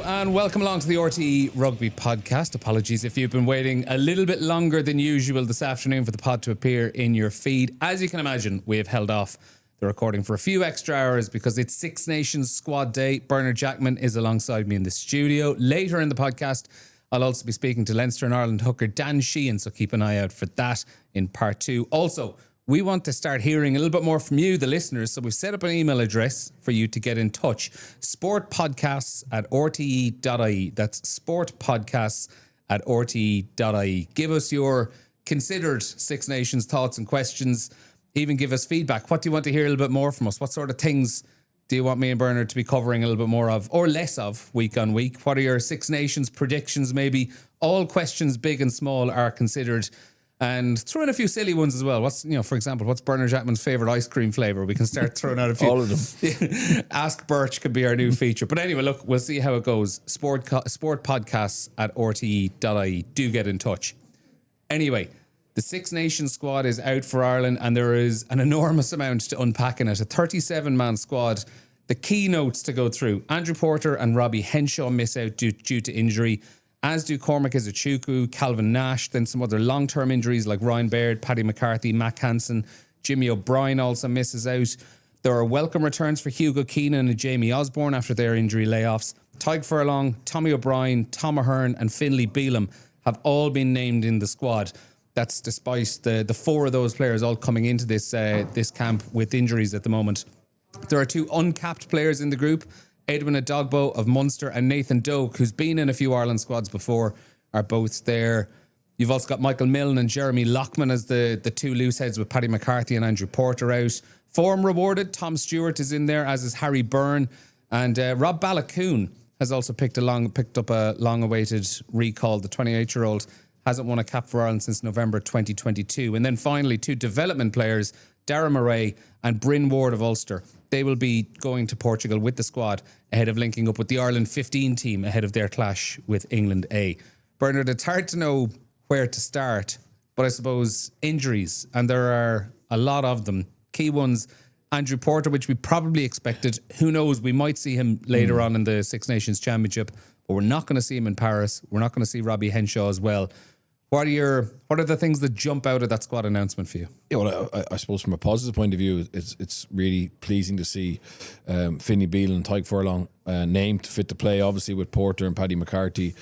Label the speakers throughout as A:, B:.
A: and welcome along to the RTÉ Rugby podcast. Apologies if you've been waiting a little bit longer than usual this afternoon for the pod to appear in your feed. As you can imagine, we have held off the recording for a few extra hours because it's Six Nations squad day. Bernard Jackman is alongside me in the studio. Later in the podcast, I'll also be speaking to Leinster and Ireland hooker Dan Sheehan, so keep an eye out for that in part 2. Also, we want to start hearing a little bit more from you, the listeners, so we've set up an email address for you to get in touch. sportpodcasts@rte.ie. That's sportpodcasts@rte.ie. Give us your considered Six Nations thoughts and questions. Even give us feedback. What do you want to hear a little bit more from us? What sort of things do you want me and Bernard to be covering a little bit more of or less of week on week? What are your Six Nations predictions maybe? All questions, big and small, are considered. And throw in a few silly ones as well. For example, what's Bernard Jackman's favourite ice cream flavour? We can start throwing out a few.
B: All of them.
A: Ask Birch could be our new feature. But anyway, look, we'll see how it goes. Sportpodcasts@rte.ie. Do get in touch. Anyway, the Six Nations squad is out for Ireland and there is an enormous amount to unpack in it. A 37-man squad. The key notes to go through. Andrew Porter and Robbie Henshaw miss out due to injury, as do Cormac Izuchukwu, Calvin Nash, then some other long-term injuries like Ryan Baird, Paddy McCarthy, Mac Hansen, Jimmy O'Brien also misses out. There are welcome returns for Hugo Keenan and Jamie Osborne after their injury layoffs. Tadhg Furlong, Tommy O'Brien, Tom Ahern and Finlay Bealham have all been named in the squad. That's despite the four of those players all coming into this camp with injuries at the moment. There are two uncapped players in the group. Edwin Edogbo of Munster and Nathan Doak, who's been in a few Ireland squads before, are both there. You've also got Michael Milne and Jeremy Loughman as the two loose heads with Paddy McCarthy and Andrew Porter out. Form rewarded, Tom Stewart is in there, as is Harry Byrne. And Rob Baloucoune has also picked up a long-awaited recall. The 28-year-old hasn't won a cap for Ireland since November 2022. And then finally, two development players, Dara Murray and Bryn Ward of Ulster. They will be going to Portugal with the squad ahead of linking up with the Ireland 15 team ahead of their clash with England A. Bernard, it's hard to know where to start, but I suppose injuries, and there are a lot of them. Key ones, Andrew Porter, which we probably expected. Who knows, we might see him later on in the Six Nations Championship, but we're not going to see him in Paris. We're not going to see Robbie Henshaw as well. What are the things that jump out of that squad announcement for you?
B: Yeah, well, I suppose from a positive point of view, it's really pleasing to see Finlay Bealham and Tadhg Furlong named fit to play. Obviously, with Porter and Paddy McCarthy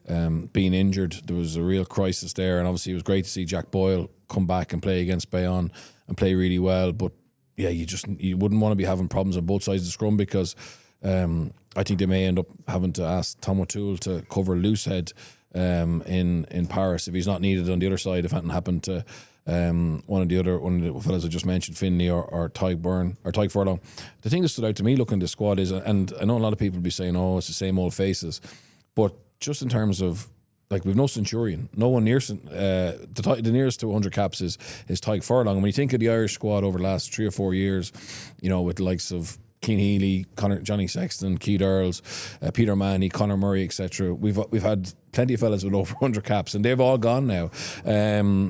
B: being injured, there was a real crisis there, and obviously it was great to see Jack Boyle come back and play against Bayonne and play really well. But yeah, you wouldn't want to be having problems on both sides of the scrum because I think they may end up having to ask Tom O'Toole to cover Loosehead in Paris if he's not needed on the other side. If anything happened to one of the fellas I just mentioned, Finlay or Tadhg Furlong. The thing that stood out to me looking at the squad is, and I know a lot of people will be saying, oh, it's the same old faces, but just in terms of, like, we've no Centurion, no one near the nearest to 100 caps is Tadhg Furlong. And when you think of the Irish squad over the last 3 or 4 years, with the likes of Cian Healy, Johnny Sexton, Keith Earls, Peter Manny, Conor Murray, etc. We've had plenty of fellas with over 100 caps, and they've all gone now.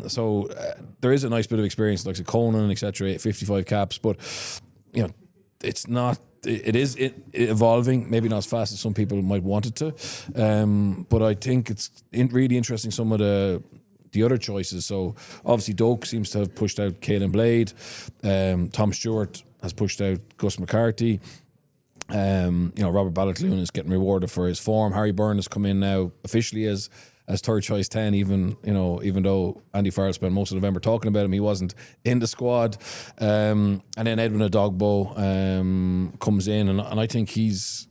B: So there is a nice bit of experience, like Conan, etc. 55 caps, but it's not. It is evolving, maybe not as fast as some people might want it to. But I think it's really interesting some of the other choices. So obviously Doak seems to have pushed out Caelan Blade. Tom Stewart has pushed out Gus McCarthy. Robert Baloucoune is getting rewarded for his form. Harry Byrne has come in now officially as third choice 10, even though Andy Farrell spent most of November talking about him, he wasn't in the squad. And then Edwin Edogbo comes in, and I think he's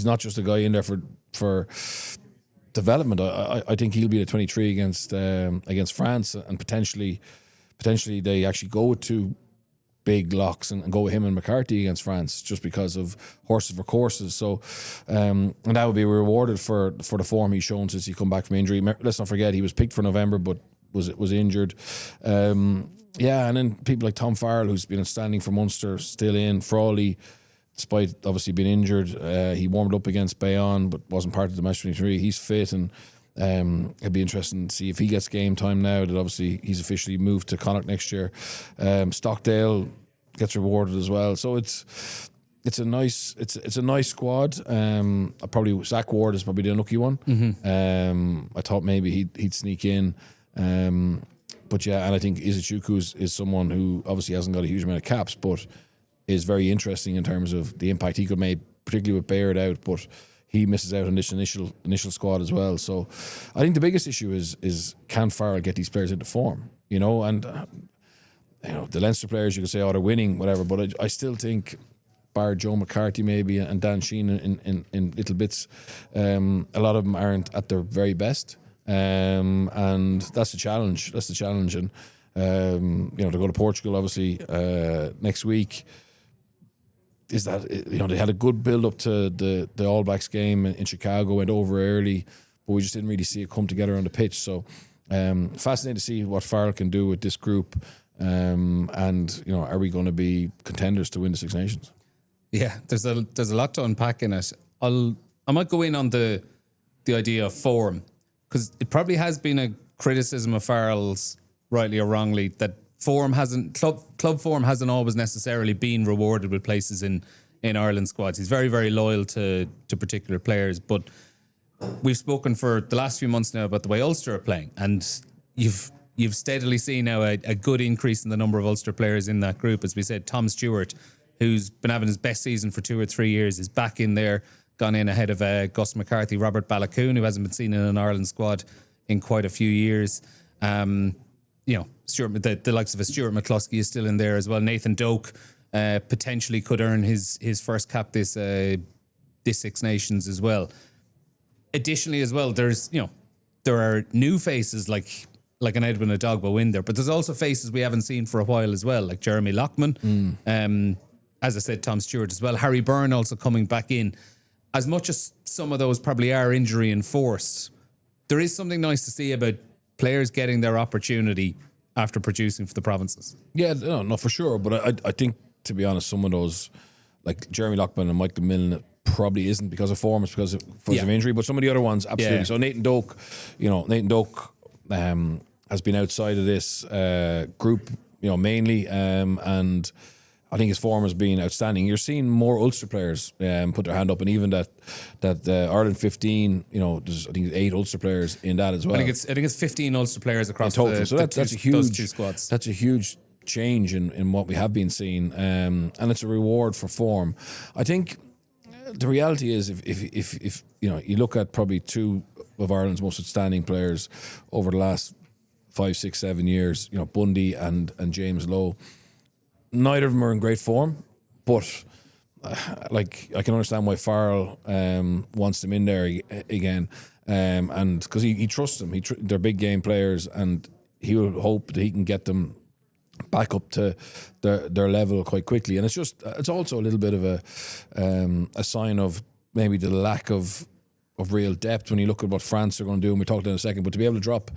B: not just a guy in there for development. I think he'll be the 23 against France, and potentially they actually go with two big locks and go with him and McCarthy against France just because of horses for courses. So and that would be rewarded for the form he's shown since he come back from injury. Let's not forget he was picked for November but was injured. And then people like Tom Farrell, who's been outstanding for Munster, still in. Frawley, despite obviously being injured, he warmed up against Bayonne but wasn't part of the match 23. He's fit, and it'd be interesting to see if he gets game time now that obviously he's officially moved to Connacht next year. Stockdale gets rewarded as well. So it's it's a nice squad. Probably Zach Ward is probably the unlucky one. I thought maybe he'd sneak in. But yeah, and I think Izuchuku is someone who obviously hasn't got a huge amount of caps, but is very interesting in terms of the impact he could make, particularly with Baird out. But he misses out on this initial squad as well. So I think the biggest issue is can Farrell get these players into form? You know, and the Leinster players, you could say, they're winning, whatever. But I still think, bar Joe McCarthy maybe and Dan Sheehan in little bits, a lot of them aren't at their very best. And that's the challenge. And to go to Portugal obviously next week, is that they had a good build up to the All Blacks game in Chicago, went over early, but we just didn't really see it come together on the pitch. So fascinating to see what Farrell can do with this group, and are we going to be contenders to win the Six Nations? Yeah,
A: there's a lot to unpack in it. I might go in on the idea of form, because it probably has been a criticism of Farrell's, rightly or wrongly, that club form hasn't always necessarily been rewarded with places in Ireland squads. He's very, very loyal to particular players, but we've spoken for the last few months now about the way Ulster are playing, and you've steadily seen now a good increase in the number of Ulster players in that group. As we said, Tom Stewart, who's been having his best season for 2 or 3 years, is back in there, gone in ahead of Gus McCarthy. Robert Baloucoune, who hasn't been seen in an Ireland squad in quite a few years. Stuart, the likes of Stuart McCluskey is still in there as well. Nathan Doak potentially could earn his first cap this Six Nations as well. Additionally, as well, there are new faces like an Edwin Edogbo in there, but there's also faces we haven't seen for a while as well, like Jeremy Lockman. As I said, Tom Stewart as well. Harry Byrne also coming back in. As much as some of those probably are injury enforced, there is something nice to see about players getting their opportunity after producing for the provinces. Yeah,
B: no, for sure. But I think, to be honest, some of those, like Jeremy Lockman and Michael Milne, probably isn't because of form, it's because of injury. But some of the other ones, absolutely. Yeah. So Nathan Doak has been outside of this group, mainly, and I think his form has been outstanding. You're seeing more Ulster players put their hand up, and even that Ireland 15, there's I think 8 Ulster players in that as well.
A: I think it's 15 Ulster players across
B: total.
A: That's a huge, those 2 squads.
B: That's a huge change in what we have been seeing, and it's a reward for form. I think the reality is, if you look at probably 2 of Ireland's most outstanding players over the last 5, 6, 7 years, Bundy and James Lowe. Neither of them are in great form, but I can understand why Farrell wants them in there again, and because he trusts them. They're big game players, and he will hope that he can get them back up to their level quite quickly. And it's also a little bit of a sign of maybe the lack of real depth when you look at what France are going to do, and we'll talk about it in a second. But to be able to drop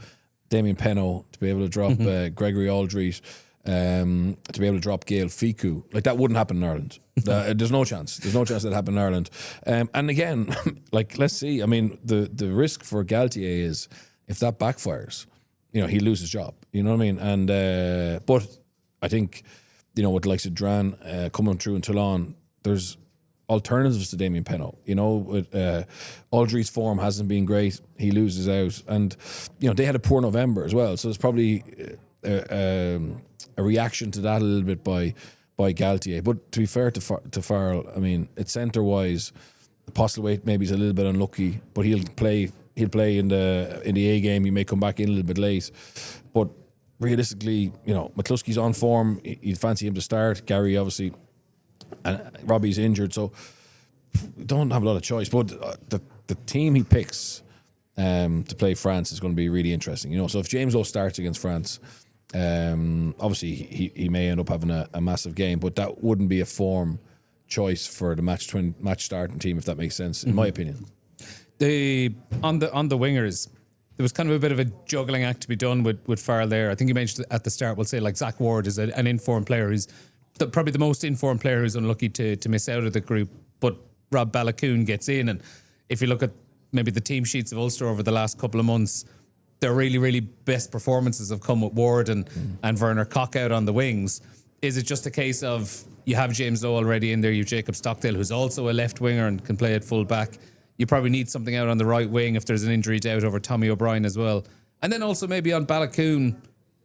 B: Damien Penno, to be able to drop Gregory Aldridge, to be able to drop Gail Fiku, like that wouldn't happen in Ireland. There's no chance. There's no chance that happened in Ireland. And again, let's see. I mean, the risk for Galtier is if that backfires, he loses his job. You know what I mean? And but I think with the likes of Dran coming through in Toulon, there's alternatives to Damien Penno. Aldridge's form hasn't been great. He loses out, and they had a poor November as well. So there's probably a reaction to that a little bit by Galtier. But to be fair to Farrell, I mean, it's centre wise, Postlewaite maybe is a little bit unlucky, but he'll play in the A game. He may come back in a little bit late, but realistically, McCluskey's on form. You'd fancy him to start. Gary obviously, and Robbie's injured, so don't have a lot of choice. But the team he picks to play France is going to be really interesting. So if James Lowe starts against France, obviously he may end up having a massive game, but that wouldn't be a form choice for the match starting team, if that makes sense, in my opinion.
A: On the wingers, there was kind of a bit of a juggling act to be done with Farrell there. I think you mentioned at the start, we'll say like Zach Ward is an informed player who's probably the most informed player who's unlucky to miss out of the group, but Rob Baloucoune gets in, and if you look at maybe the team sheets of Ulster over the last couple of months, their really, really best performances have come with Ward and Werner Koch out on the wings. is it just a case of you have James Lowe already in there, you have Jacob Stockdale, who's also a left winger and can play at full back. You probably need something out on the right wing if there's an injury doubt over Tommy O'Brien as well. And then also maybe on Baloucoune,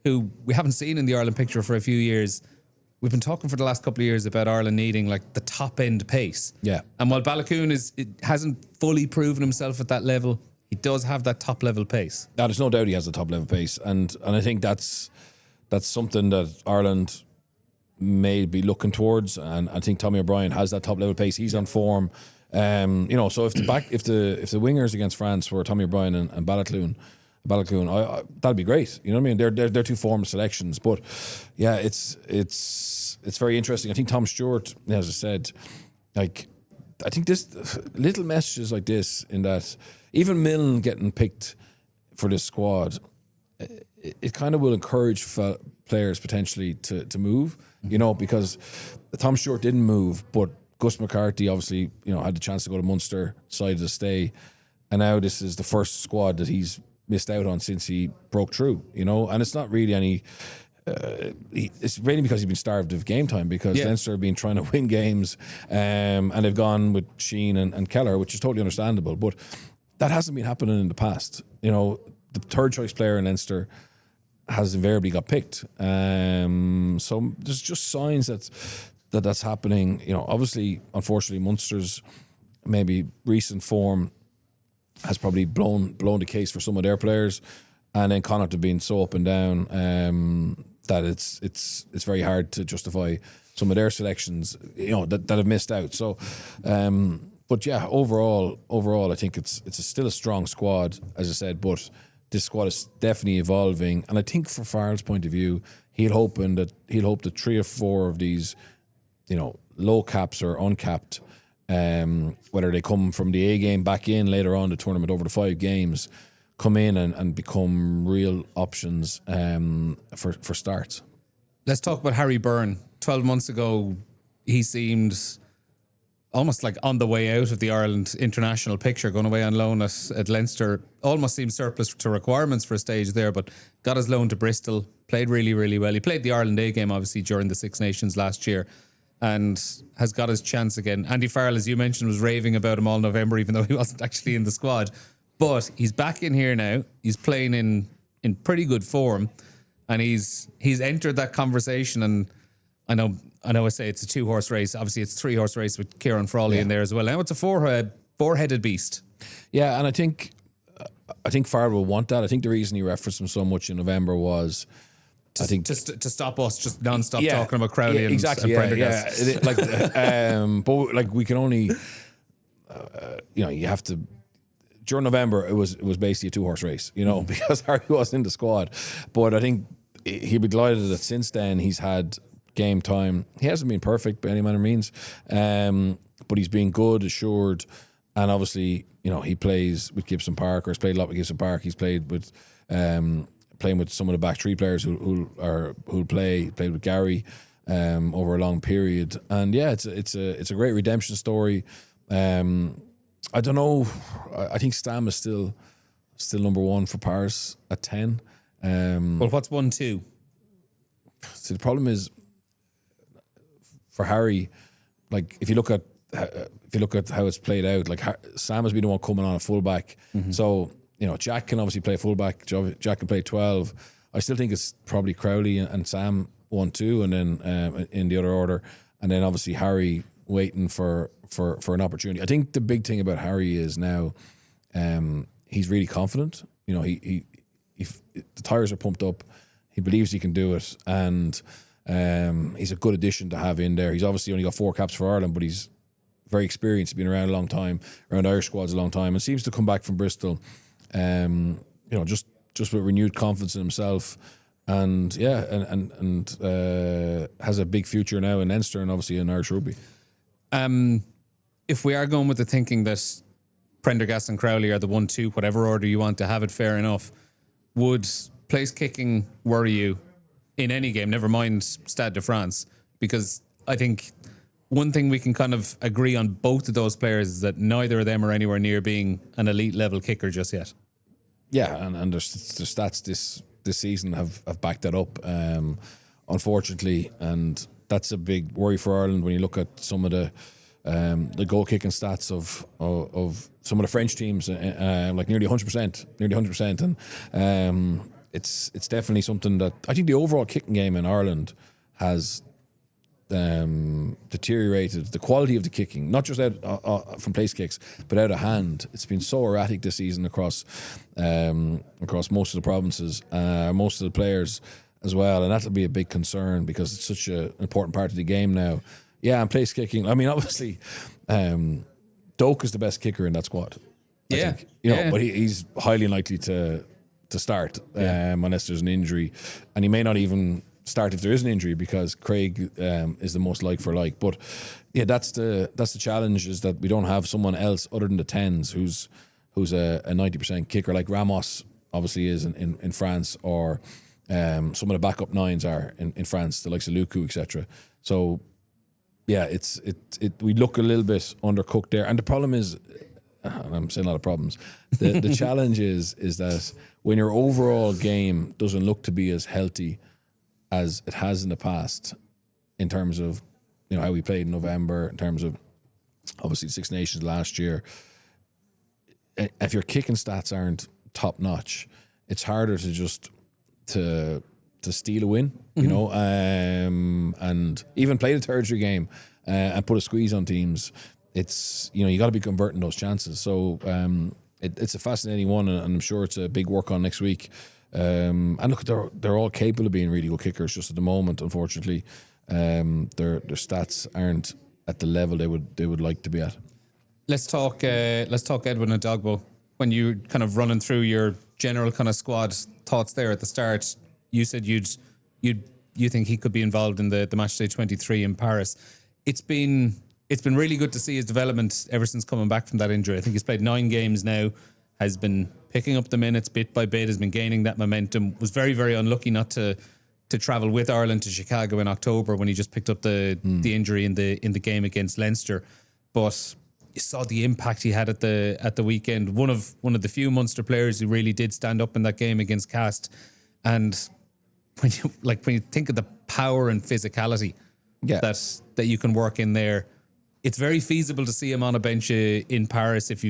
A: who we haven't seen in the Ireland picture for a few years. We've been talking for the last couple of years about Ireland needing like the top end pace.
B: Yeah.
A: And while Baloucoune hasn't fully proven himself at that level, he does have that top level pace.
B: Now, there's no doubt he has the top level pace, and I think that's something that Ireland may be looking towards. And I think Tommy O'Brien has that top level pace. He's on form. So if the wingers against France were Tommy O'Brien and Baloucoune, that'd be great. You know what I mean? They're two form selections, but yeah, it's very interesting. I think Tom Stewart, as I said, like I think this little messages like this, in that even Milne getting picked for this squad, it kind of will encourage players potentially to move. You know, because Tom Stewart didn't move, but Gus McCarthy obviously had the chance to go to Munster, decided to stay, and now this is the first squad that he's missed out on since he broke through, and it's not really any it's really because he's been starved of game time, because Leinster have been trying to win games, and they've gone with Sheehan and Keller, which is totally understandable, but that hasn't been happening in the past. The third choice player in Leinster has invariably got picked, so there's just signs that's happening. Obviously, unfortunately, Munster's maybe recent form has probably blown the case for some of their players, and then Connacht have been so up and down that it's very hard to justify some of their selections, that have missed out. So, but yeah, overall, I think it's still a strong squad, as I said, but this squad is definitely evolving, and I think from Farrell's point of view, he'll hope that 3 or 4 of these, low caps or uncapped, whether they come from the A game back in later on the tournament over the 5 games, come in and become real options for starts.
A: Let's talk about Harry Byrne. 12 months ago, he seemed almost like on the way out of the Ireland international picture, going away on loan at Leinster. Almost seemed surplus to requirements for a stage there, but got his loan to Bristol, played really, really well. He played the Ireland A game, obviously, during the Six Nations last year, and has got his chance again. Andy Farrell, as you mentioned, was raving about him all November, even though he wasn't actually in the squad. But he's back in here now. He's playing in pretty good form, and he's entered that conversation. And I know I say it's a 2-horse race. Obviously, it's 3-horse race with Kieran Frawley in there as well. Now it's a four-headed beast. Yeah,
B: and I think Farrell will want that. I think the reason he referenced him so much in November was, I think,
A: to stop us just non-stop talking about Crowley and
B: Prendergast. But like we can only, you have to. During November, it was basically a 2-horse race, because Harry wasn't in the squad. But I think he'd be delighted that since then he's had game time. He hasn't been perfect by any manner of means, but he's been good, assured, and obviously, he plays with Gibson Park, or has played a lot with Gibson Park. He's played with playing with some of the back 3 players who'll played with Gary over a long period. And yeah, it's a great redemption story. I don't know. I think Stam is still number 1 for Paris at 10.
A: Well, what's 1-2?
B: So the problem is for Harry, like if you look at how it's played out, like Sam has been the one coming on a fullback. Mm-hmm. So Jack can obviously play fullback. Jack can play 12. I still think it's probably Crowley and Sam 1-2, and then in the other order, and then obviously Harry waiting for an opportunity. I think the big thing about Harry is now he's really confident. He the tires are pumped up. He believes he can do it, and he's a good addition to have in there. He's obviously only got 4 caps for Ireland, but he's very experienced. He's been around a long time, around Irish squads a long time, and seems to come back from Bristol, just with renewed confidence in himself, and has a big future now in Leinster and obviously in Irish rugby.
A: If we are going with the thinking that Prendergast and Crowley are the 1-2, whatever order you want to have it, fair enough, would place kicking worry you in any game, never mind Stade de France? Because I think one thing we can kind of agree on both of those players is that neither of them are anywhere near being an elite level kicker just yet.
B: Yeah, and the stats this season have backed that up. unfortunately, and that's a big worry for Ireland when you look at some of the goal kicking stats of some of the French teams, like nearly 100%, and it's definitely something that I think the overall kicking game in Ireland has deteriorated. The quality of the kicking, not just out from place kicks, but out of hand. It's been so erratic this season across most of the provinces, most of the players as well, and that'll be a big concern because it's such an important part of the game now. Yeah, and place kicking. I mean, obviously, Doak is the best kicker in that squad. I think, but he's highly unlikely to start unless there's an injury, and he may not even start if there is an injury because Craig is the most like for like. But yeah, that's the challenge, is that we don't have someone else other than the tens who's a 90% kicker like Ramos obviously is in France, or some of the backup nines are in France, the likes of Luku, etc. So yeah, we look a little bit undercooked there, and the problem is, and I'm saying a lot of problems. The challenge is that when your overall game doesn't look to be as healthy as it has in the past, in terms of how we played in November, in terms of obviously Six Nations last year, if your kicking stats aren't top notch, it's harder to just to steal a win, and even play the territory game and put a squeeze on teams. It's you got to be converting those chances. So it's a fascinating one, and I'm sure it's a big work on next week. And look, they're all capable of being really good kickers. Just at the moment, unfortunately, their stats aren't at the level they would like to be at.
A: Let's talk Edwin and Edogbo. When you kind of running through your general kind of squad thoughts there at the start, you said you think he could be involved in the matchday 23 in Paris. It's been really good to see his development ever since coming back from that injury. I think he's played 9 games now, has been picking up the minutes bit by bit, has been gaining that momentum. Was very, very unlucky not to travel with Ireland to Chicago in October when he just picked up the injury in the game against Leinster. But you saw the impact he had at the weekend. One of the few Munster players who really did stand up in that game against Cast. And when you think of the power and physicality that you can work in there, it's very feasible to see him on a bench in Paris. If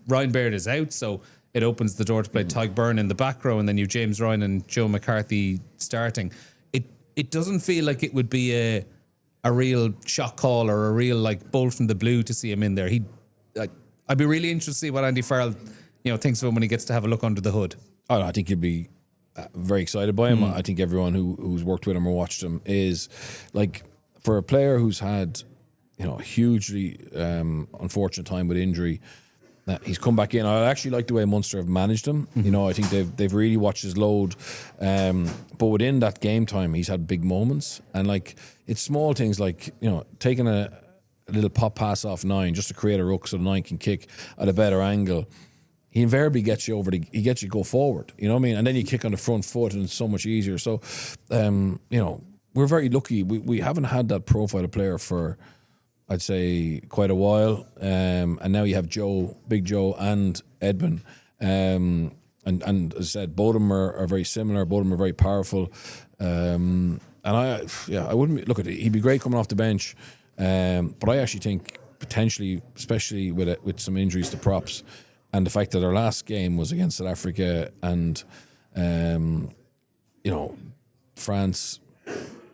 A: Ryan Baird is out, so it opens the door to play Harry Byrne in the back row, and then you James Ryan and Joe McCarthy starting. It doesn't feel like it would be a real shock call or a real bolt from the blue to see him in there. I'd be really interested to see what Andy Farrell thinks of him when he gets to have a look under the hood.
B: Oh, I think you'd be very excited by him. I think everyone who's worked with him or watched him is for a player who's had a hugely unfortunate time with injury. He's come back in. I actually like the way Munster have managed him. I think they've really watched his load. But within that game time, he's had big moments, and it's small things like taking a little pop pass off 9 just to create a ruck so the 9 can kick at a better angle. He invariably gets you over. He gets you go forward. You know what I mean? And then you kick on the front foot, and it's so much easier. So, we're very lucky. We haven't had that profile of player for, I'd say, quite a while. And now you have Big Joe and Edwin. And as I said, both of them are very similar. Both of them are very powerful. And I wouldn't look at it. He'd be great coming off the bench. But I actually think potentially, especially with some injuries to props, and the fact that our last game was against South Africa, and France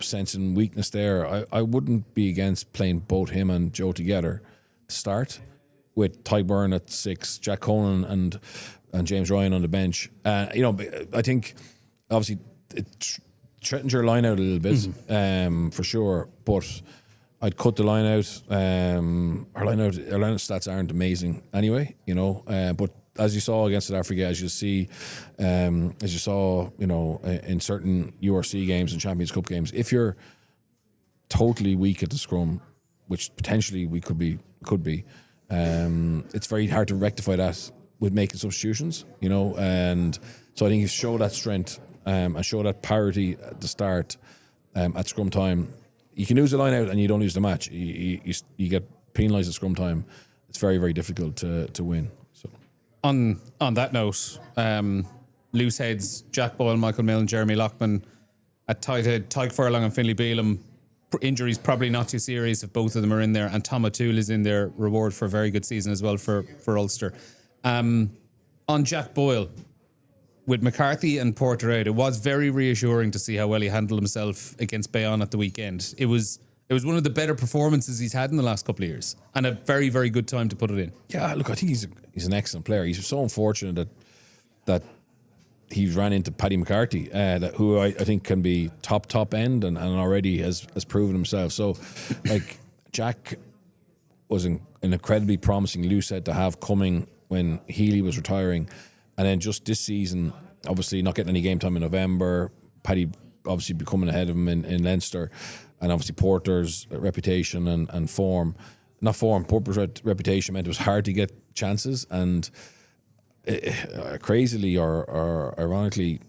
B: sensing weakness there, I wouldn't be against playing both him and Joe together to start, with Harry Byrne at 6, Jack Conan and James Ryan on the bench. I think obviously it threatens your line out a little bit, for sure, but I'd cut the line out. Our line out stats aren't amazing anyway, but as you saw against South Africa, as you saw, in certain URC games and Champions Cup games, if you're totally weak at the scrum, which potentially we could be, it's very hard to rectify that with making substitutions, and so I think you show that strength and show that parity at the start at scrum time. You can lose the line out and you don't lose the match. You get penalised at scrum time. It's very, very difficult to win. So,
A: on that note, loose heads: Jack Boyle, Michael Milne, Jeremy Lockman. at tight head, Tyke Furlong and Finlay Beelum. Injuries probably not too serious if both of them are in there, and Tom O'Toole is in there. Reward for a very good season as well for Ulster. On Jack Boyle, with McCarthy and Porter out, it was very reassuring to see how well he handled himself against Bayonne at the weekend. It was one of the better performances he's had in the last couple of years, and a very, very good time to put it in.
B: Yeah, look, I think he's an excellent player. He's so unfortunate that he ran into Paddy McCarthy, who I think can be top end and already has proven himself. So, like, Jack was an incredibly promising loose head to have coming when Healy was retiring. And then just this season, obviously not getting any game time in November, Paddy obviously becoming ahead of him in Leinster, and obviously Porter's reputation and form. Not form, Porter's reputation meant it was hard to get chances, and crazily or ironically,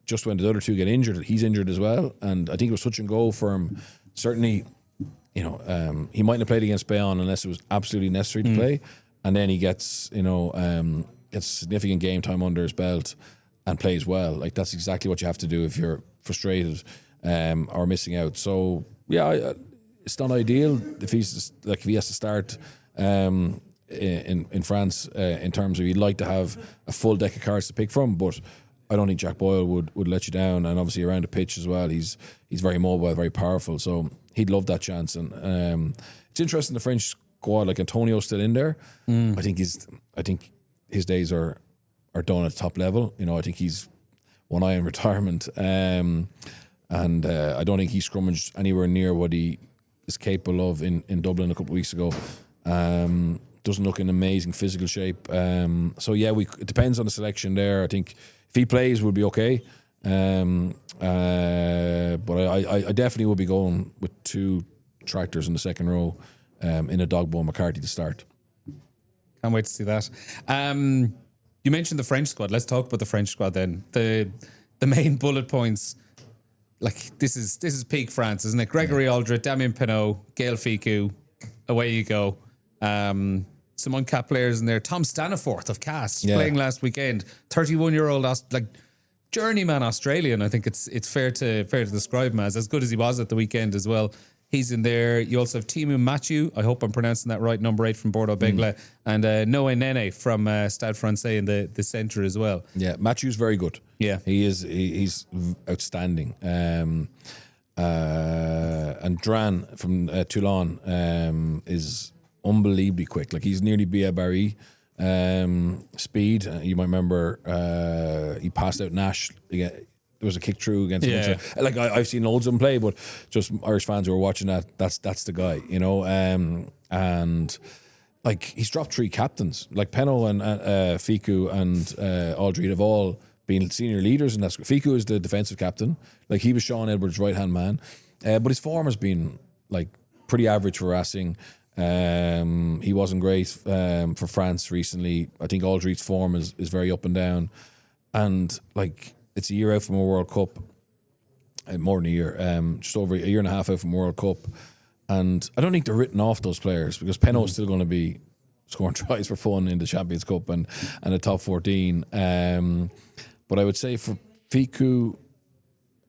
B: just when the other two get injured, he's injured as well. And I think it was touch and go for him. Certainly, he mightn't have played against Bayonne unless it was absolutely necessary to play. And then he gets, gets significant game time under his belt and plays well. Like, that's exactly what you have to do if you're frustrated or missing out. So yeah, it's not ideal if he has to start in France in terms of, you'd like to have a full deck of cards to pick from, but I don't think Jack Boyle would let you down. And obviously around the pitch as well, he's very mobile, very powerful. So he'd love that chance. And it's interesting, the French squad, like Antonio's still in there. I think his days are done at top level. I think he's one eye in retirement. And I don't think he scrummaged anywhere near what he is capable of in Dublin a couple of weeks ago. Doesn't look in amazing physical shape. So yeah, it depends on the selection there. I think if he plays, we'll be okay. But I definitely will be going with two tractors in the second row in Edogbo and McCarthy to start.
A: Can't wait to see that. You mentioned the French squad. Let's talk about the French squad then. The main bullet points. Like, this is peak France, isn't it? Gregory Aldred, Damien Penaud, Gael Ficou. Away you go. Some uncapped players in there. Tom Staniforth of Cast playing last weekend. 31-year-old journeyman Australian. I think it's fair to describe him as good as he was at the weekend as well. He's in there. You also have Timu Mathieu, I hope I'm pronouncing that right, number 8 from Bordeaux Bègles, and Noé Nene from Stade Francais in the centre as well. Yeah,
B: Mathieu's very good.
A: Yeah.
B: He's outstanding. And Dran from Toulon is unbelievably quick. Like, he's nearly Bia Barry speed. You might remember he passed out Nash. There was a kick through against him. Like, I've seen loads of them play, but just Irish fans who are watching that's the guy, and like, he's dropped 3 captains. Like, Penaud and Ficou and Aldred have all been senior leaders in that. Ficou is the defensive captain. Like, he was Sean Edwards' right-hand man. But his form has been, like, pretty average for Racing. He wasn't great for France recently. I think Aldred's form is very up and down. And, like, it's a year out from a World Cup. More than a year. Just over a year and a half out from a World Cup. And I don't think they're written off, those players, because Penaud is still going to be scoring tries for fun in the Champions Cup and the top 14. But I would say for Ficou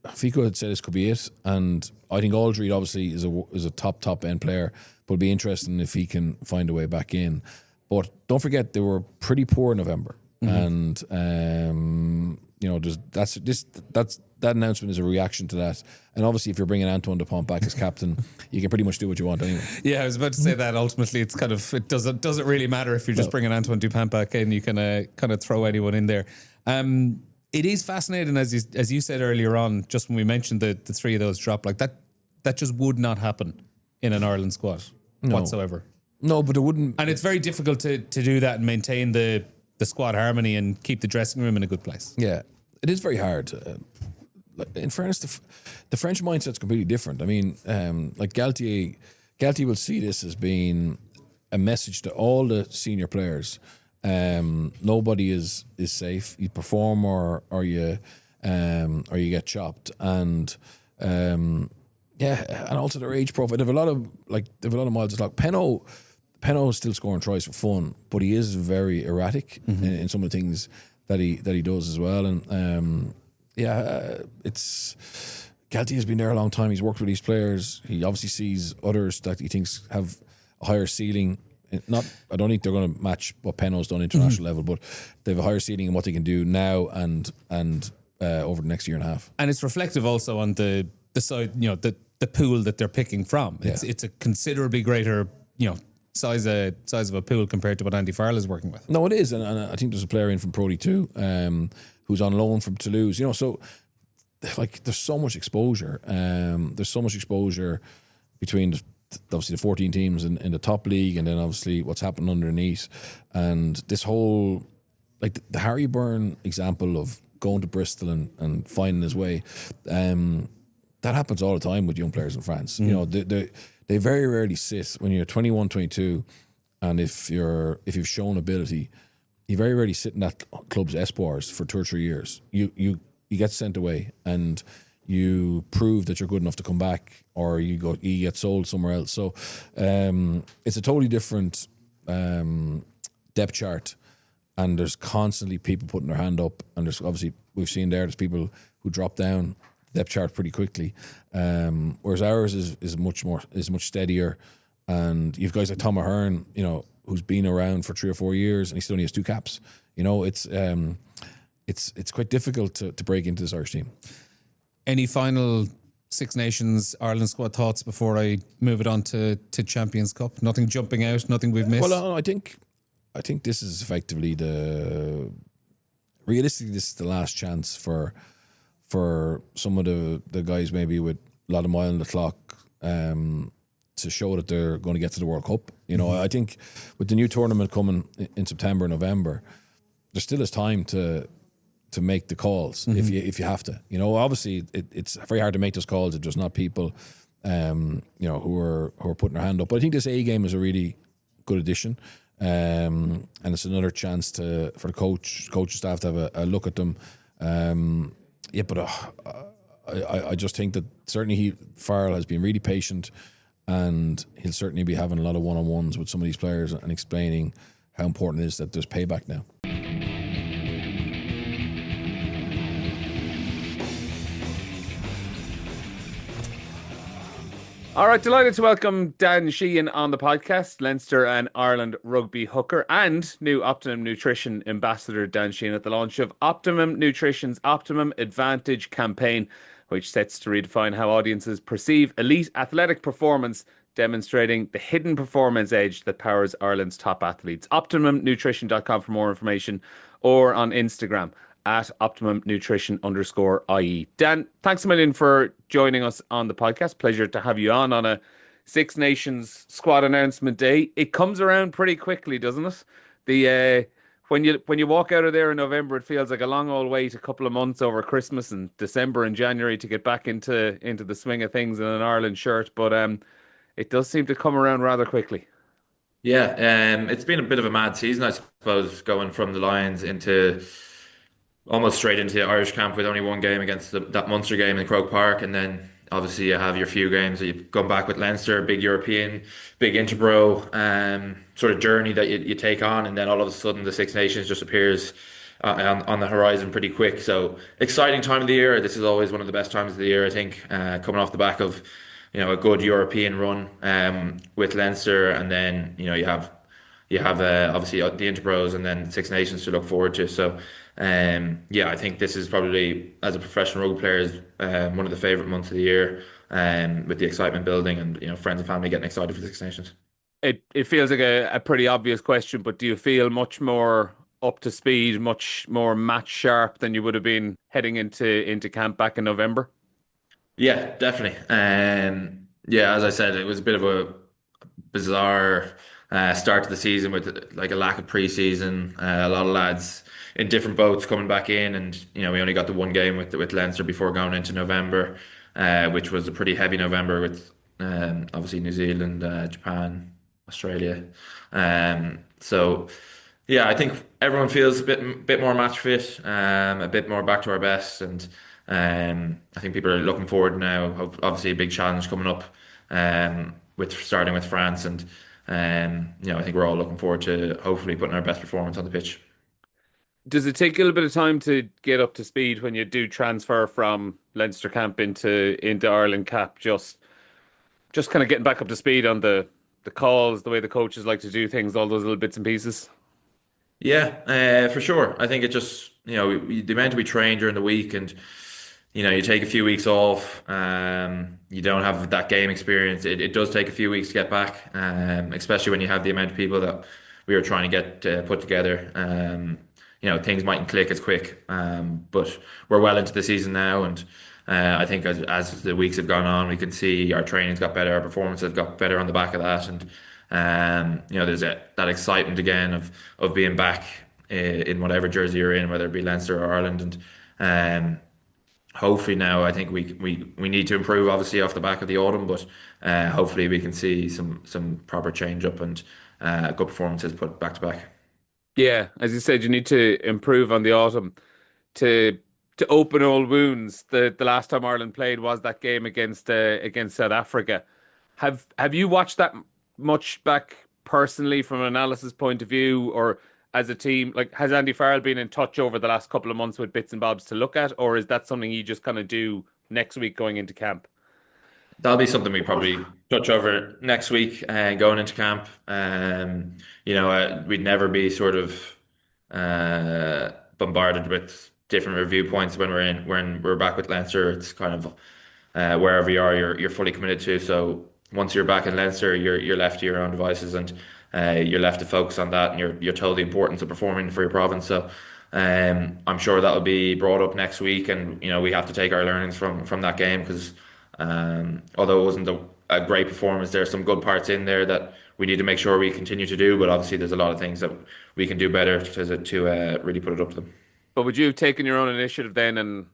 B: had said this could be it, and I think Aldred obviously is a top end player, but it'll be interesting if he can find a way back in. But don't forget, they were pretty poor in November, and that announcement is a reaction to that. And obviously, if you're bringing Antoine Dupont back as captain, you can pretty much do what you want anyway. Yeah,
A: I was about to say that ultimately it's it doesn't really matter if you're just bringing Antoine Dupont back in. You can kind of throw anyone in there. It is fascinating, as you said earlier on, just when we mentioned the 3 of those drop, like that just would not happen in an Ireland squad whatsoever. No, but it wouldn't. And it's very difficult to do that and maintain the squad harmony and keep the dressing room in a good place.
B: Yeah, it is very hard. In fairness, the French mindset's completely different. I mean, like Galtier will see this as being a message to all the senior players. Nobody is safe. You perform or you get chopped. And and also their age profile. They have a lot of miles to clock. Penaud is still scoring tries for fun, but he is very erratic in some of the things that he does as well. And it's Kelty has been there a long time. He's worked with these players. He obviously sees others that he thinks have a higher ceiling. I don't think they're going to match what Penno's done international level, but they have a higher ceiling in what they can do now and over the next year and a half.
A: And it's reflective also on the side, the pool that they're picking from. It's a considerably greater, size of a pool compared to what Andy Farrell is working with.
B: No, it is, and I think there's a player in from Pro D2 who's on loan from Toulouse. So like there's so much exposure. There's so much exposure between obviously the 14 teams in the top league, and then obviously what's happening underneath, and this whole like the Harry Byrne example of going to Bristol and finding his way. That happens all the time with young players in France. They very rarely sit when you're 21, 22, and if you've shown ability, you very rarely sit in that club's espoirs for 2 or 3 years. You get sent away and you prove that you're good enough to come back, or you get sold somewhere else. So it's a totally different depth chart, and there's constantly people putting their hand up, and there's obviously we've seen there's people who drop down depth chart pretty quickly, whereas ours is much steadier. And you've guys like Tom Ahern, who's been around for 3 or 4 years, and he still only has 2 caps. It's quite difficult to break into this Irish team.
A: Any final Six Nations Ireland squad thoughts before I move it on to Champions Cup? Nothing jumping out, nothing we've missed?
B: Well, I think this is effectively realistically this is the last chance for some of the guys maybe with a lot of mile on the clock to show that they're going to get to the World Cup. I think with the new tournament coming in September, November, there still is time to make the calls if you have to. Obviously it's very hard to make those calls if there's not people who are putting their hand up. But I think this A game is a really good addition, and it's another chance for the coaching staff to have a look at them. I just think that certainly Farrell has been really patient, and he'll certainly be having a lot of one-on-ones with some of these players and explaining how important it is that there's payback now.
C: All right, delighted to welcome Dan Sheehan on the podcast, Leinster and Ireland rugby hooker and new Optimum Nutrition ambassador. Dan Sheehan at the launch of Optimum Nutrition's Optimum Advantage campaign, which sets to redefine how audiences perceive elite athletic performance, demonstrating the hidden performance edge that powers Ireland's top athletes. OptimumNutrition.com for more information, or on Instagram at OptimumNutrition_IE. Dan, thanks a million for joining us on the podcast. Pleasure to have you on a Six Nations squad announcement day. It comes around pretty quickly, doesn't it? When you walk out of there in November, it feels like a long old wait, a couple of months over Christmas and December and January to get back into the swing of things in an Ireland shirt. But it does seem to come around rather quickly.
D: Yeah, it's been a bit of a mad season, I suppose, going from the Lions into almost straight into the Irish camp with only one game against that Munster game in Croke Park, and then obviously you have your few games that you've gone back with Leinster, big European, big Interbro sort of journey that you take on, and then all of a sudden the Six Nations just appears on the horizon pretty quick. So exciting time of the year. This is always one of the best times of the year, I think, coming off the back of a good European run with Leinster, and then you have obviously the Interbros and then Six Nations to look forward to. So I think this is probably, as a professional rugby player, is one of the favourite months of the year, with the excitement building and friends and family getting excited for Six Nations.
C: It feels like a pretty obvious question, but do you feel much more up to speed, much more match sharp than you would have been heading into camp back in November?
D: Yeah, definitely. As I said, it was a bit of a bizarre start to the season with like a lack of pre-season, a lot of lads in different boats coming back in, and we only got the one game with Leinster before going into November, which was a pretty heavy November with obviously New Zealand, Japan, Australia. I think everyone feels a bit more match fit, a bit more back to our best, and I think people are looking forward now. Obviously, a big challenge coming up, with starting with France, and I think we're all looking forward to hopefully putting our best performance on the pitch.
C: Does it take you a little bit of time to get up to speed when you do transfer from Leinster camp into Ireland cap? Just kind of getting back up to speed on the calls, the way the coaches like to do things, all those little bits and pieces.
D: Yeah, for sure. I think it just, the amount we train during the week and, you take a few weeks off, you don't have that game experience. It does take a few weeks to get back, especially when you have the amount of people that we were trying to get put together. Things mightn't click as quick, but we're well into the season now. And I think as the weeks have gone on, we can see our training's got better, our performance has got better on the back of that. And there's that excitement again of being back in whatever jersey you're in, whether it be Leinster or Ireland. And hopefully now, I think we need to improve, obviously, off the back of the autumn, but hopefully we can see some proper change up and good performances put back to back.
C: Yeah, as you said, you need to improve on the autumn to open old wounds. The last time Ireland played was that game against South Africa. Have you watched that much back personally from an analysis point of view, or as a team? Like, has Andy Farrell been in touch over the last couple of months with bits and bobs to look at, or is that something you just kind of do next week going into camp?
D: That'll be something we probably touch over next week and going into camp. We'd never be sort of bombarded with different review points when we're back with Leinster. It's kind of wherever you are, you're fully committed to. So once you're back in Leinster, you're left to your own devices and you're left to focus on that, and you're told the importance of performing for your province. So I'm sure that'll be brought up next week, and we have to take our learnings from that game because although it wasn't a great performance, there's some good parts in there that we need to make sure we continue to do. But obviously, there's a lot of things that we can do better to really put it up to them.
C: But would you have taken your own initiative then and,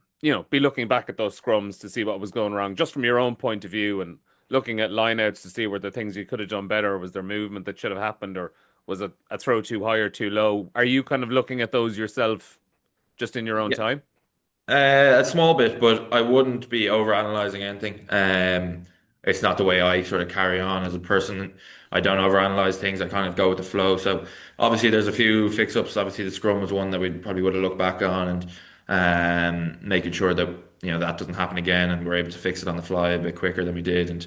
C: be looking back at those scrums to see what was going wrong, just from your own point of view, and looking at lineouts to see were there things you could have done better, or was there movement that should have happened, or was it a throw too high or too low? Are you kind of looking at those yourself just in your own
D: Yeah.
C: time?
D: A small bit, but I wouldn't be over analyzing anything. It's not the way I sort of carry on as a person. I don't overanalyze things. I kind of go with the flow. So obviously, there's a few fix-ups. Obviously, the scrum was one that we probably would have looked back on and making sure that that doesn't happen again, and we're able to fix it on the fly a bit quicker than we did. And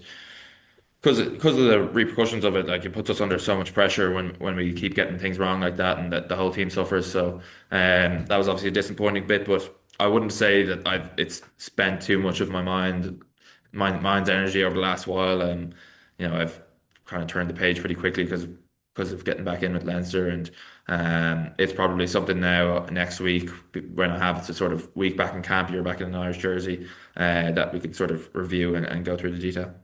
D: because of the repercussions of it, like it puts us under so much pressure when we keep getting things wrong like that, and that the whole team suffers. So that was obviously a disappointing bit, but I wouldn't say that it's spent too much of my mind's energy over the last while. I've kind of turned the page pretty quickly because of getting back in with Leinster, and it's probably something now next week when I have the sort of week back in camp, you're back in an Irish jersey, that we could sort of review and go through the detail.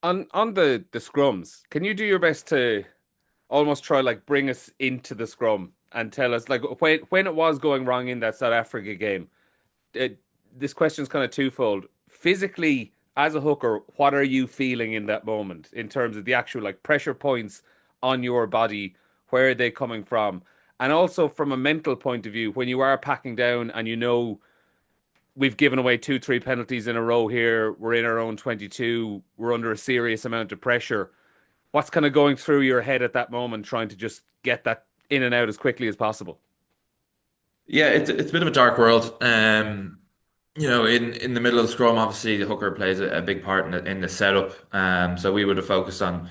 C: On the scrums, can you do your best to almost try like bring us into the scrum and tell us like when it was going wrong in that South Africa game? This question is kind of twofold. Physically, as a hooker, what are you feeling in that moment in terms of the actual like pressure points on your body? Where are they coming from? And also from a mental point of view, when you are packing down and we've given away two, three penalties in a row here, we're in our own 22, we're under a serious amount of pressure. What's kind of going through your head at that moment, trying to just get that in and out as quickly as possible?
D: Yeah, it's a bit of a dark world. In the middle of the scrum, obviously the hooker plays a big part in the setup. So we would have focused on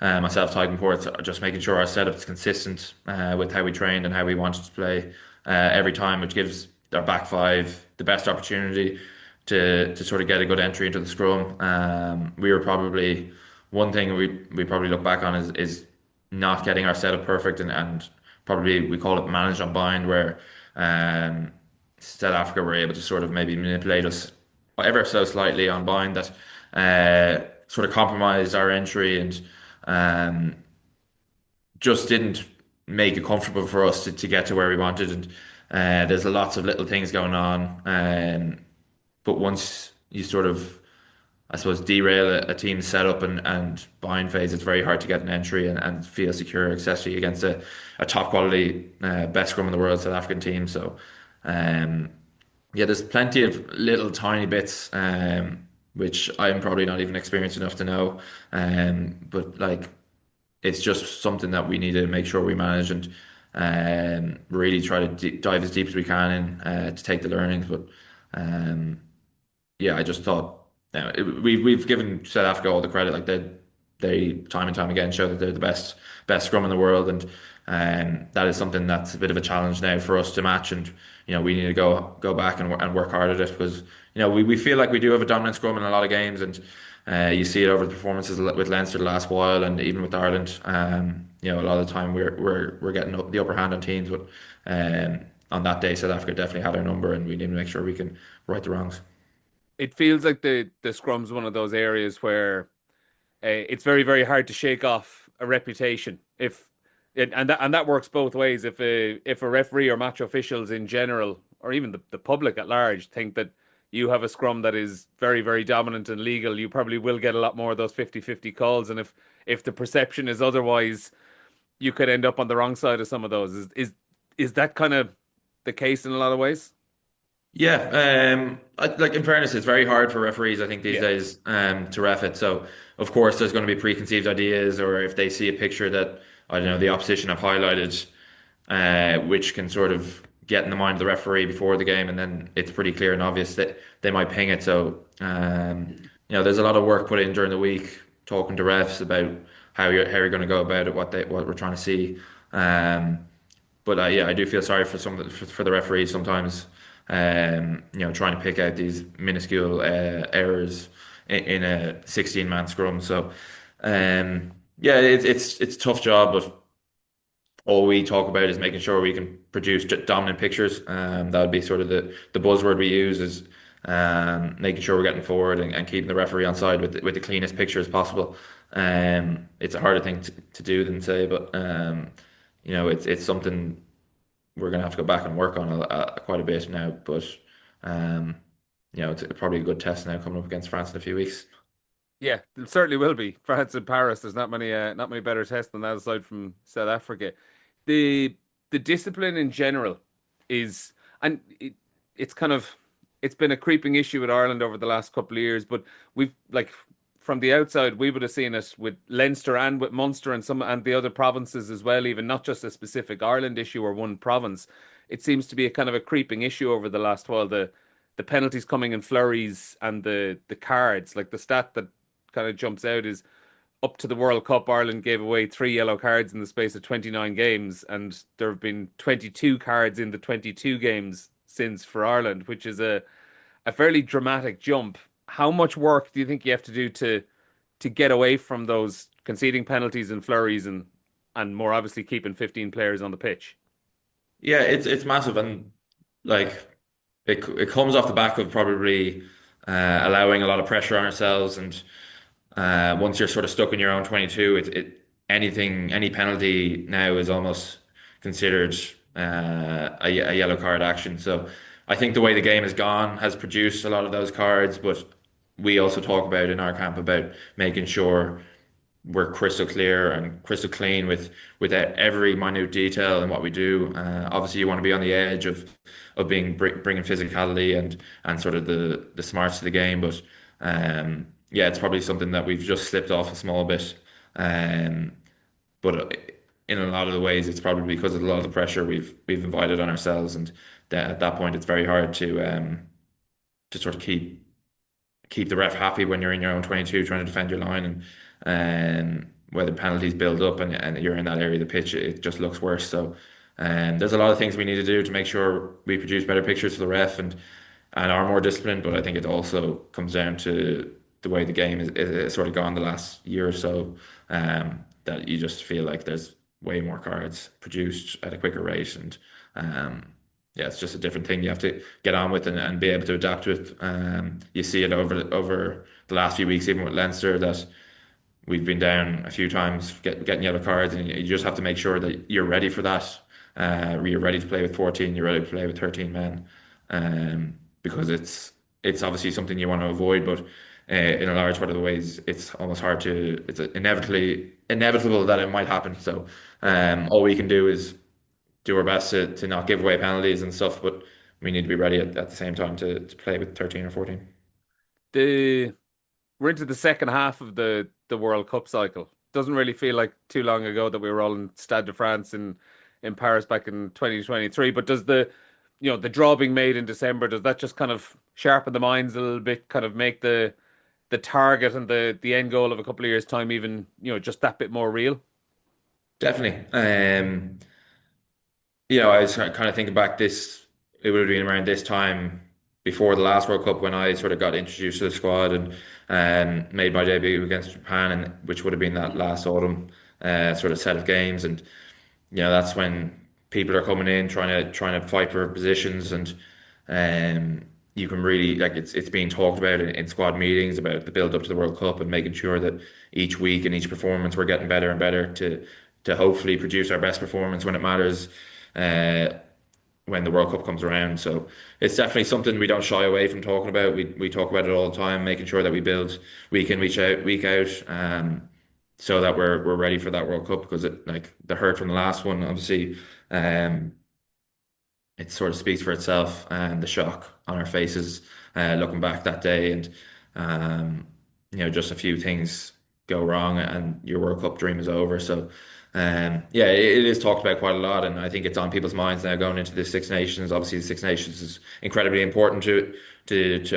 D: myself, Tygan Ports, just making sure our setup is consistent with how we trained and how we wanted to play every time, which gives our back five the best opportunity to sort of get a good entry into the scrum. We were probably one thing we probably look back on is not getting our setup perfect, and probably we call it managed on bind, where South Africa were able to sort of maybe manipulate us ever so slightly on bind that sort of compromised our entry and just didn't make it comfortable for us to get to where we wanted. And there's lots of little things going on. But once you sort of, I suppose, derail a team's setup and bind phase, it's very hard to get an entry and feel secure, especially against a top quality, best scrum in the world South African team. So, yeah, there's plenty of little tiny bits, which I'm probably not even experienced enough to know. But like, it's just something that we need to make sure we manage. And really try to dive as deep as we can in to take the learnings. But um, yeah, I just thought we've given South Africa all the credit. Like they time and time again show that they're the best scrum in the world, and that is something that's a bit of a challenge now for us to match. And we need to go back and work hard at it, because we feel like we do have a dominant scrum in a lot of games, and you see it over the performances with Leinster the last while, and even with Ireland. A lot of the time we're getting the upper hand on teams, but on that day South Africa definitely had our number, and we need to make sure we can right the wrongs.
C: It feels like the scrum's one of those areas where it's very, very hard to shake off a reputation. And that works both ways. If a referee or match officials in general, or even the public at large, think that you have a scrum that is very, very dominant and legal, you probably will get a lot more of those 50-50 calls. And if the perception is otherwise, you could end up on the wrong side of some of those. Is that kind of the case in a lot of ways?
D: Yeah, like in fairness, it's very hard for referees, I think, these
C: Yeah.
D: days, to ref it. So, of course, there's going to be preconceived ideas, or if they see a picture that, I don't know, the opposition have highlighted, which can sort of get in the mind of the referee before the game, and then it's pretty clear and obvious that they might ping it. So, there's a lot of work put in during the week talking to refs about how you're going to go about it, what we're trying to see. Um, but yeah, I do feel sorry for for the referees sometimes. Trying to pick out these minuscule errors in a 16-man scrum. So, yeah, it's a tough job, but all we talk about is making sure we can produce dominant pictures. That would be sort of the buzzword we use, is making sure we're getting forward and keeping the referee on side with the cleanest picture as possible. It's a harder thing to do than say, but it's something we're going to have to go back and work on quite a bit now. But um, it's probably a good test now coming up against France in a few weeks.
C: Yeah, it certainly will be. France and Paris, there's not many better tests than that aside from South Africa. The the discipline in general is, and it's kind of, it's been a creeping issue with Ireland over the last couple of years, but we've, like, from the outside we would have seen it with Leinster and with Munster and some and the other provinces as well, even not just a specific Ireland issue or one province. It seems to be a kind of a creeping issue over the last while. The penalties coming in flurries, and the cards, like the stat that kind of jumps out is, up to the World Cup, Ireland gave away 3 yellow cards in the space of 29 games, and there have been 22 cards in the 22 games since for Ireland, which is a fairly dramatic jump. How much work do you think you have to do to get away from those conceding penalties and flurries, and more obviously keeping 15 players on the pitch?
D: Yeah, it's massive, and like it comes off the back of probably allowing a lot of pressure on ourselves, and once you're sort of stuck in your own 22, any penalty now is almost considered a yellow card action. So I think the way the game has gone has produced a lot of those cards, but we also talk about in our camp about making sure we're crystal clear and crystal clean with every minute detail in what we do. Obviously, you want to be on the edge of bringing physicality and sort of the smarts to the game, but yeah, it's probably something that we've just slipped off a small bit. Um, but in a lot of the ways, it's probably because of a lot of the pressure we've invited on ourselves, and that at that point, it's very hard to sort of keep the ref happy when you're in your own 22 trying to defend your line, and whether penalties build up and you're in that area of the pitch, it just looks worse. So there's a lot of things we need to do to make sure we produce better pictures for the ref and are more disciplined. But I think it also comes down to the way the game is sort of gone the last year or so, that you just feel like there's way more cards produced at a quicker rate, and yeah, it's just a different thing you have to get on with and be able to adapt with. You see it over the last few weeks, even with Leinster, that we've been down a few times getting yellow cards, and you just have to make sure that you're ready for that. You're ready to play with 14, you're ready to play with 13 men, because it's obviously something you want to avoid, but in a large part of the ways, it's almost hard to. It's inevitable that it might happen. So all we can do is do our best to not give away penalties and stuff, but we need to be ready at the same time to play with 13 or 14.
C: The We're into the second half of the World Cup cycle. Doesn't really feel like too long ago that we were all in Stade de France in in Paris back in 2023. But does the draw being made in December, does that just kind of sharpen the minds a little bit, kind of make the target and the end goal of a couple of years' time even, just that bit more real?
D: Definitely. I was kind of thinking back it would have been around this time before the last World Cup when I sort of got introduced to the squad and made my debut against Japan, and which would have been that last autumn sort of set of games. And that's when people are coming in trying to fight for positions, and you can really, like, it's being talked about in squad meetings about the build up to the World Cup and making sure that each week and each performance we're getting better and better to hopefully produce our best performance when it matters, when the World Cup comes around. So it's definitely something we don't shy away from talking about. We talk about it all the time, making sure that we build week in, week out, so that we're ready for that World Cup, because like the hurt from the last one, obviously, it sort of speaks for itself, and the shock on our faces looking back that day, and just a few things go wrong and your World Cup dream is over. So it is talked about quite a lot, and I think it's on people's minds now going into the Six Nations. Obviously, the Six Nations is incredibly important to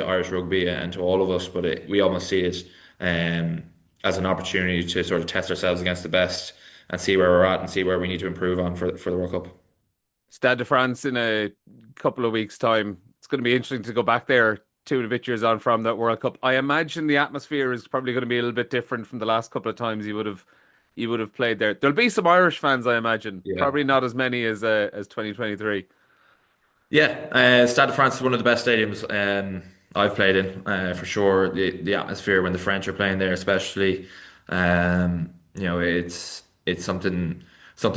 D: Irish rugby and to all of us, but we almost see it as an opportunity to sort of test ourselves against the best and see where we're at and see where we need to improve on for the World Cup.
C: Stade de France in a couple of weeks' time. It's going to be interesting to go back there 2 and a bit years on from that World Cup. I imagine the atmosphere is probably going to be a little bit different from the last couple of times you would have played there. There'll be some Irish fans, I imagine.
D: Yeah.
C: Probably not as many as 2023.
D: Yeah, Stade de France is one of the best stadiums I've played in, for sure. The atmosphere when the French are playing there, especially, it's something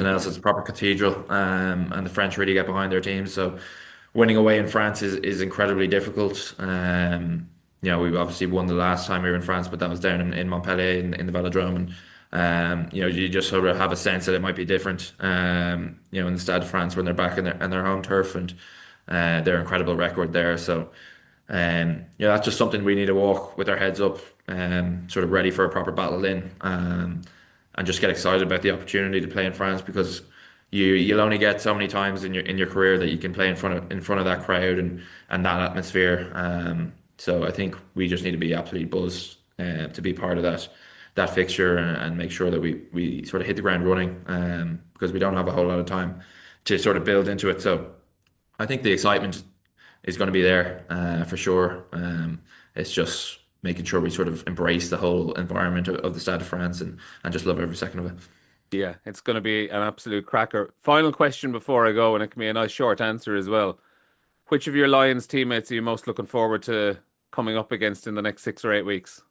D: else. It's a proper cathedral, and the French really get behind their teams. So winning away in France is incredibly difficult. We obviously won the last time we were in France, but that was down in Montpellier in the Velodrome, and you just sort of have a sense that it might be different. In the Stade de France when they're back in their home turf, and their incredible record there. So that's just something we need to walk with our heads up, sort of ready for a proper battle in, and just get excited about the opportunity to play in France, because you'll only get so many times in your career that you can play in front of that crowd and that atmosphere. So I think we just need to be absolutely buzzed to be part of that fixture, and make sure that we sort of hit the ground running, because we don't have a whole lot of time to sort of build into it. So I think the excitement is going to be there, for sure. It's just making sure we sort of embrace the whole environment of the Stade de France, and just love every second of it.
C: Yeah, it's going to be an absolute cracker. Final question before I go, and it can be a nice short answer as well. Which of your Lions teammates are you most looking forward to coming up against in the next 6 or 8 weeks?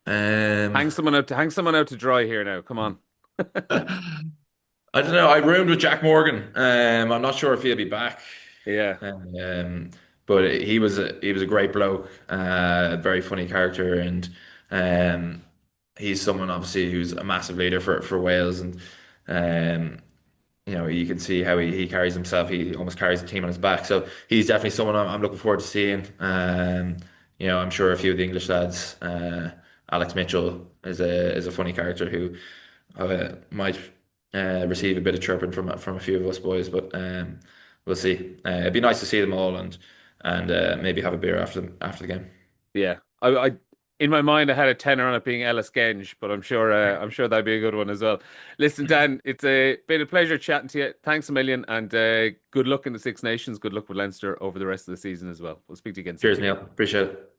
C: Hang someone out to dry here now. Come on.
D: I don't know. I roomed with Jack Morgan. I'm not sure if he'll be back.
C: Yeah.
D: But he was a great bloke, very funny character, and he's someone obviously who's a massive leader for Wales, and you can see how he carries himself. He almost carries the team on his back. So he's definitely someone I'm looking forward to seeing. I'm sure a few of the English lads, Alex Mitchell is a funny character who might receive a bit of chirping from a few of us boys, but we'll see. It'd be nice to see them all, and maybe have a beer after the game.
C: Yeah, I in my mind I had a tenner on it being Ellis Genge, but I'm sure that'd be a good one as well. Listen, Dan, it's been a pleasure chatting to you. Thanks a million, and good luck in the Six Nations. Good luck with Leinster over the rest of the season as well. We'll speak to you again soon.
D: Cheers, Neil. Appreciate it.